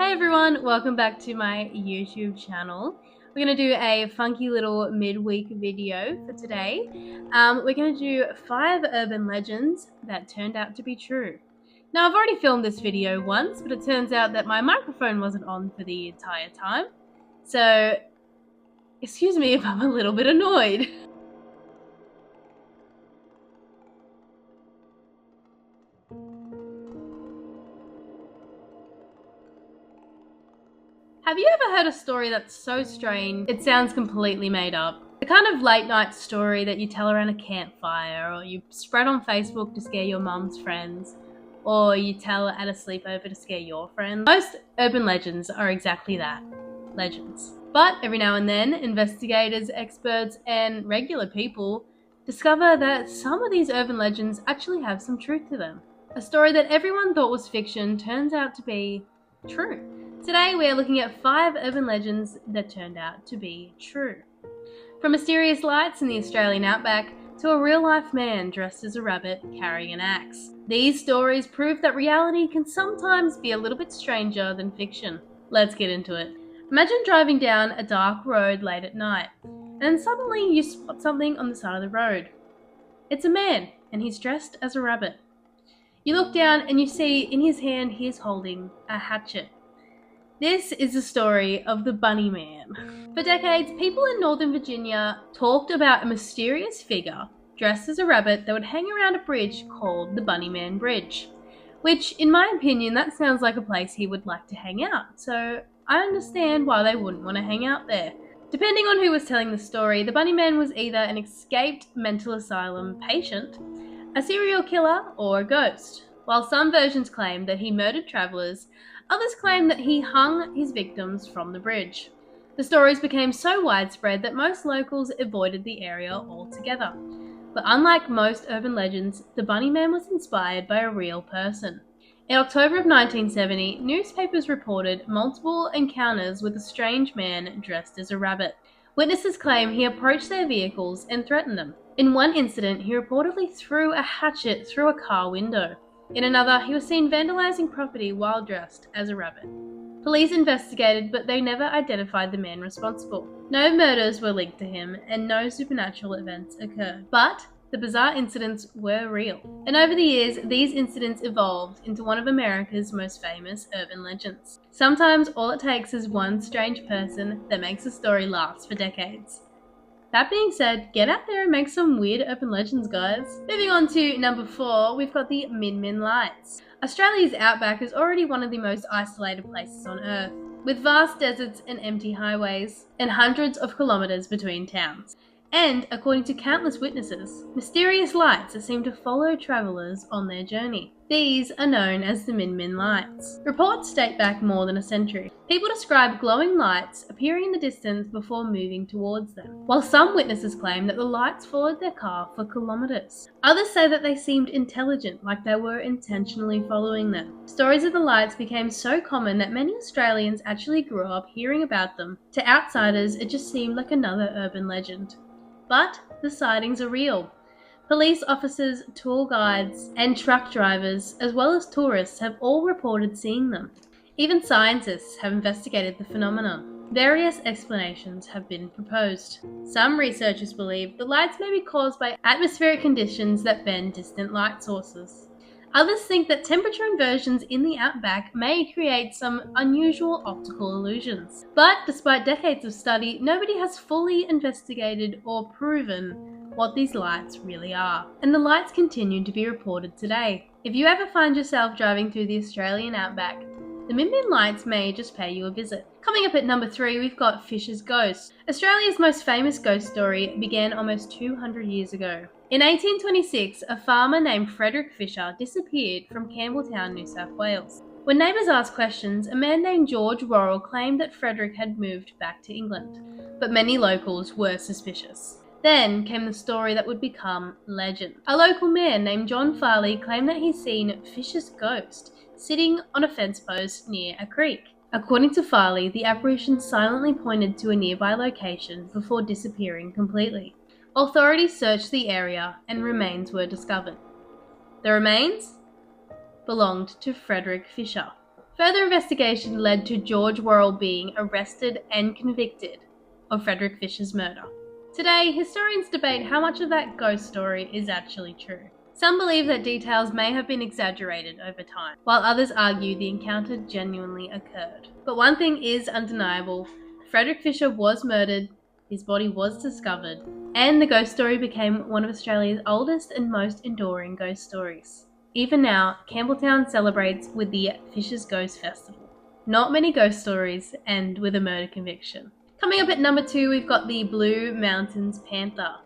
Hey everyone, welcome back to my YouTube channel. We're going to do a funky little midweek video for today. We're going to do 5 urban legends that turned out to be true. Now I've already filmed this video once, but it turns out that my microphone wasn't on for the entire time. So, excuse me if I'm a little bit annoyed. Have you ever heard a story that's so strange it sounds completely made up? The kind of late night story that you tell around a campfire, or you spread on Facebook to scare your mum's friends, or you tell at a sleepover to scare your friends. Most urban legends are exactly that, legends. But every now and then, investigators, experts, and regular people discover that some of these urban legends actually have some truth to them. A story that everyone thought was fiction turns out to be true. Today we are looking at 5 urban legends that turned out to be true. From mysterious lights in the Australian outback to a real-life man dressed as a rabbit carrying an axe. These stories prove that reality can sometimes be a little bit stranger than fiction. Let's get into it. Imagine driving down a dark road late at night, and suddenly you spot something on the side of the road. It's a man, and he's dressed as a rabbit. You look down and you see in his hand he is holding a hatchet. This is the story of the Bunny Man. For decades, people in Northern Virginia talked about a mysterious figure dressed as a rabbit that would hang around a bridge called the Bunny Man Bridge. Which, in my opinion, that sounds like a place he would like to hang out, so I understand why they wouldn't want to hang out there. Depending on who was telling the story, the Bunny Man was either an escaped mental asylum patient, a serial killer, or a ghost. While some versions claim that he murdered travelers, others claim that he hung his victims from the bridge. The stories became so widespread that most locals avoided the area altogether. But unlike most urban legends, the Bunny Man was inspired by a real person. In October of 1970, newspapers reported multiple encounters with a strange man dressed as a rabbit. Witnesses claim he approached their vehicles and threatened them. In one incident, he reportedly threw a hatchet through a car window. In another, he was seen vandalizing property while dressed as a rabbit. Police investigated, but they never identified the man responsible. No murders were linked to him, and no supernatural events occurred. But the bizarre incidents were real. And over the years, these incidents evolved into one of America's most famous urban legends. Sometimes all it takes is one strange person that makes a story last for decades. That being said, get out there and make some weird urban legends, guys. Moving on to number 4, we've got the Min Min Lights. Australia's outback is already one of the most isolated places on Earth, with vast deserts and empty highways, and hundreds of kilometres between towns. And, according to countless witnesses, mysterious lights that seem to follow travellers on their journey. These are known as the Min Min Lights. Reports date back more than a century. People describe glowing lights appearing in the distance before moving towards them, while some witnesses claim that the lights followed their car for kilometres. Others say that they seemed intelligent, like they were intentionally following them. Stories of the lights became so common that many Australians actually grew up hearing about them. To outsiders, it just seemed like another urban legend. But the sightings are real. Police officers, tour guides, and truck drivers, as well as tourists, have all reported seeing them. Even scientists have investigated the phenomenon. Various explanations have been proposed. Some researchers believe the lights may be caused by atmospheric conditions that bend distant light sources. Others think that temperature inversions in the outback may create some unusual optical illusions. But despite decades of study, nobody has fully investigated or proven what these lights really are. And the lights continue to be reported today. If you ever find yourself driving through the Australian outback, the Min Min Lights may just pay you a visit. Coming up at number 3, we've got Fisher's Ghost. Australia's most famous ghost story began almost 200 years ago. In 1826, a farmer named Frederick Fisher disappeared from Campbelltown, New South Wales. When neighbours asked questions, a man named George Worrell claimed that Frederick had moved back to England, but many locals were suspicious. Then came the story that would become legend. A local man named John Farley claimed that he'd seen Fisher's ghost sitting on a fence post near a creek. According to Farley, the apparition silently pointed to a nearby location before disappearing completely. Authorities searched the area and remains were discovered. The remains belonged to Frederick Fisher. Further investigation led to George Worrell being arrested and convicted of Frederick Fisher's murder. Today, historians debate how much of that ghost story is actually true. Some believe that details may have been exaggerated over time, while others argue the encounter genuinely occurred. But one thing is undeniable: Frederick Fisher was murdered, his body was discovered, and the ghost story became one of Australia's oldest and most enduring ghost stories. Even now, Campbelltown celebrates with the Fisher's Ghost Festival. Not many ghost stories end with a murder conviction. Coming up at number 2, we've got the Blue Mountains Panther.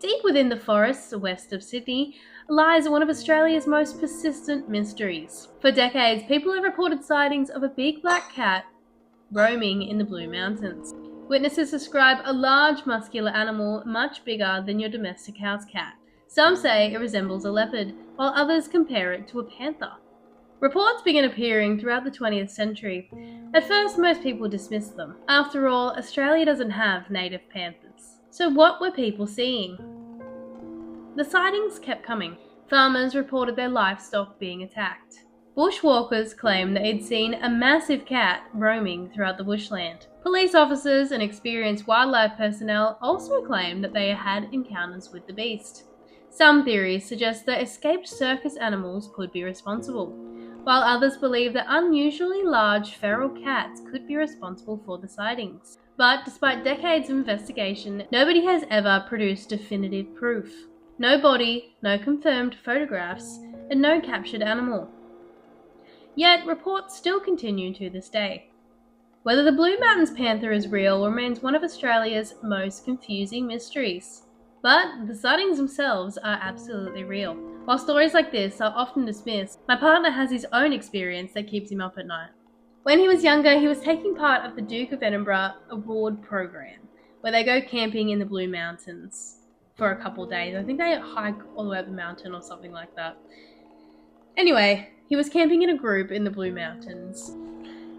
Deep within the forests west of Sydney lies one of Australia's most persistent mysteries. For decades, people have reported sightings of a big black cat roaming in the Blue Mountains. Witnesses describe a large, muscular animal much bigger than your domestic house cat. Some say it resembles a leopard, while others compare it to a panther. Reports began appearing throughout the 20th century. At first, most people dismissed them. After all, Australia doesn't have native panthers. So what were people seeing? The sightings kept coming. Farmers reported their livestock being attacked. Bushwalkers claimed they'd seen a massive cat roaming throughout the bushland. Police officers and experienced wildlife personnel also claimed that they had encounters with the beast. Some theories suggest that escaped circus animals could be responsible, while others believe that unusually large feral cats could be responsible for the sightings. But despite decades of investigation, nobody has ever produced definitive proof. No body, no confirmed photographs, and no captured animal. Yet, reports still continue to this day. Whether the Blue Mountains Panther is real remains one of Australia's most confusing mysteries. But the sightings themselves are absolutely real. While stories like this are often dismissed, my partner has his own experience that keeps him up at night. When he was younger, he was taking part of the Duke of Edinburgh Award program, where they go camping in the Blue Mountains for a couple of days. I think they hike all the way up the mountain or something like that. Anyway, he was camping in a group in the Blue Mountains.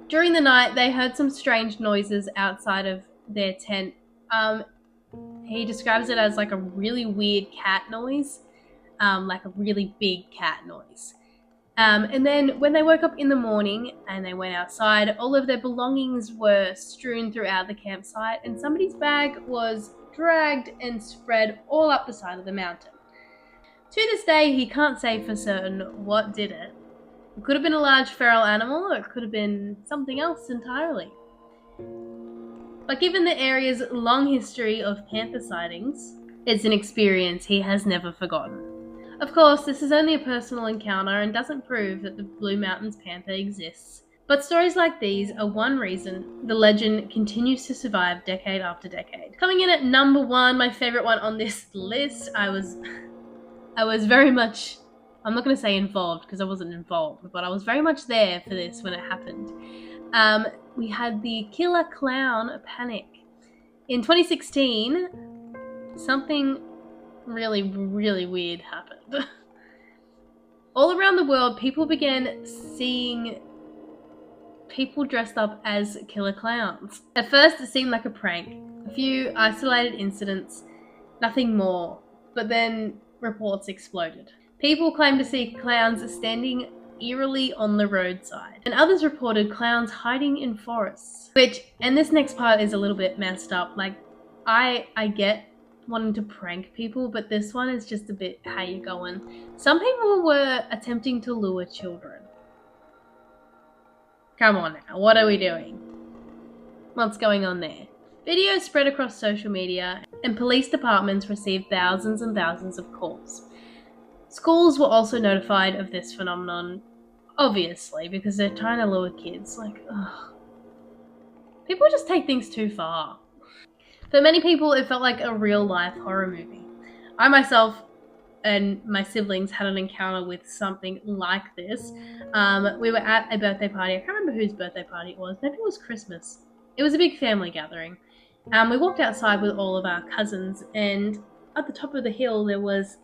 During the night, they heard some strange noises outside of their tent. He describes it as like a really weird cat noise, like a really big cat noise. And then when they woke up in the morning and they went outside, all of their belongings were strewn throughout the campsite, and somebody's bag was dragged and spread all up the side of the mountain. To this day, he can't say for certain what did it. It could have been a large feral animal, or it could have been something else entirely. But given the area's long history of panther sightings, it's an experience he has never forgotten. Of course, this is only a personal encounter and doesn't prove that the Blue Mountains Panther exists. But stories like these are one reason the legend continues to survive decade after decade. Coming in at number 1, my favorite one on this list, I was very much, I'm not going to say involved because I wasn't involved, but I was very much there for this when it happened. We had the killer clown panic. In 2016, something really, really weird happened. All around the world, people began seeing people dressed up as killer clowns. At first, it seemed like a prank. A few isolated incidents, nothing more. But then reports exploded. People claimed to see clowns standing eerily on the roadside, and others reported clowns hiding in forests. And this next part is a little bit messed up. Like, I get wanting to prank people, but this one is just a bit how you going. Some people were attempting to lure children. Come on now, what are we doing? What's going on there? Videos spread across social media, and police departments received thousands and thousands of calls. Schools were also notified of this phenomenon, obviously, because they're trying to lure kids. Like, ugh. People just take things too far. For many people, it felt like a real-life horror movie. I myself and my siblings had an encounter with something like this. We were at a birthday party. I can't remember whose birthday party it was. Maybe it was Christmas. It was a big family gathering. We walked outside with all of our cousins, and at the top of the hill there was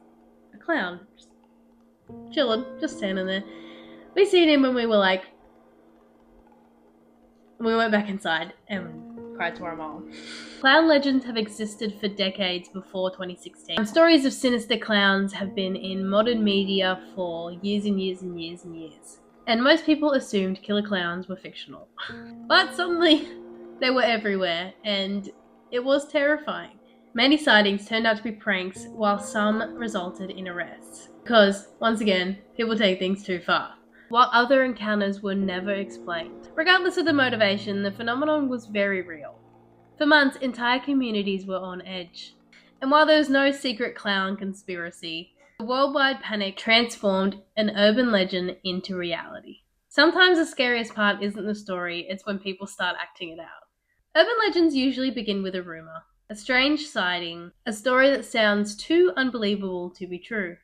a clown, just chilling, just standing there. We seen him and we were like, we went back inside and cried to our mom. Clown legends have existed for decades before 2016. Stories of sinister clowns have been in modern media for years and years and years and years. and most people assumed killer clowns were fictional. But suddenly, they were everywhere, and it was terrifying. Many sightings turned out to be pranks, while some resulted in arrests. Because, once again, people take things too far. While other encounters were never explained. Regardless of the motivation, the phenomenon was very real. For months, entire communities were on edge. And while there was no secret clown conspiracy, the worldwide panic transformed an urban legend into reality. Sometimes the scariest part isn't the story, it's when people start acting it out. Urban legends usually begin with a rumor, a strange sighting, a story that sounds too unbelievable to be true.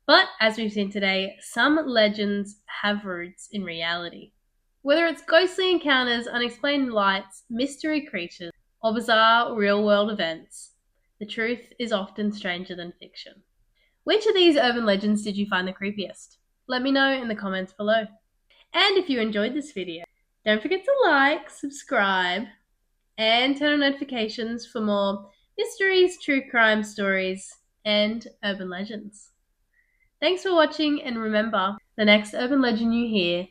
But as we've seen today, some legends have roots in reality. Whether it's ghostly encounters, unexplained lights, mystery creatures, or bizarre real-world events, the truth is often stranger than fiction. Which of these urban legends did you find the creepiest? Let me know in the comments below. And if you enjoyed this video, don't forget to like, subscribe, and turn on notifications for more mysteries, true crime stories, and urban legends. Thanks for watching, and remember, the next urban legend you hear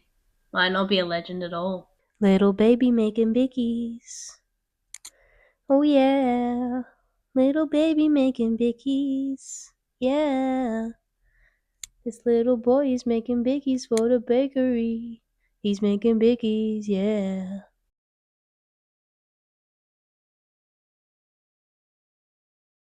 might not be a legend at all. Little baby making bickies. Oh yeah. Little baby making bickies. Yeah. This little boy is making bickies for the bakery. He's making bickies, yeah.